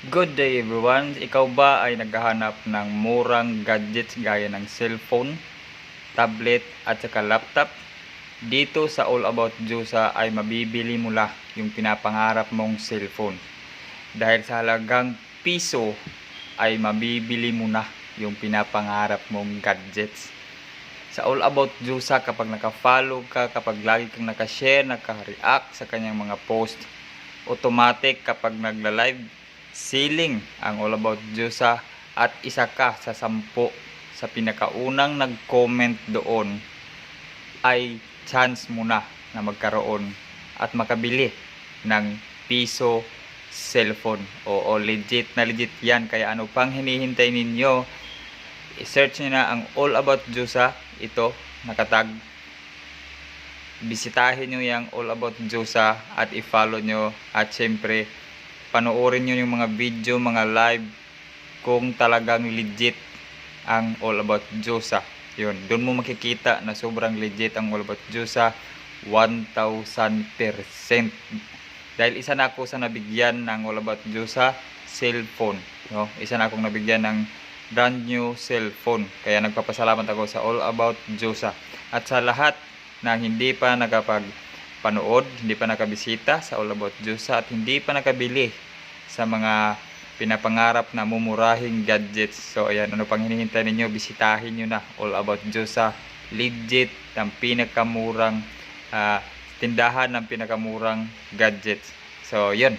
Good day everyone! Ikaw ba ay naghahanap ng murang gadgets gaya ng cellphone, tablet at saka laptop? Dito sa All About Jusa ay mabibili mo lang yung pinapangarap mong cellphone. Dahil sa halagang piso ay mabibili mo na yung pinapangarap mong gadgets. Sa All About Jusa, kapag naka-follow ka, kapag lagi kang naka-share, naka-react sa kanyang mga post, automatic kapag nagla-live selling ang All About Jusa at isa ka sa 10 sa pinakaunang nag-comment doon, ay chance mo na magkaroon at makabili ng piso cellphone. Oo, legit na legit yan. Kaya ano pang hinihintay ninyo? I-search nyo na ang All About Jusa. Ito, nakatag. Bisitahin nyo yung All About Jusa at i-follow nyo. At syempre, panoorin nyo yung mga video, mga live kung talagang legit ang All About Jusa. Yun, doon mo makikita na sobrang legit ang All About Jusa 1000%. Dahil isa na ako sa nabigyan ng All About Jusa cellphone. No? Isa na akong nabigyan ng brand new cellphone. Kaya nagpapasalamat ako sa All About Jusa. At sa lahat na hindi pa nakapagpanood, hindi pa nakabisita sa All About Jusa at hindi pa nakabili sa mga pinapangarap na mumurahing gadgets. So ayan, ano pang hinihintay ninyo? Bisitahin nyo na All About Jusa. Legit ang pinakamurang tindahan ng pinakamurang gadgets. So yun.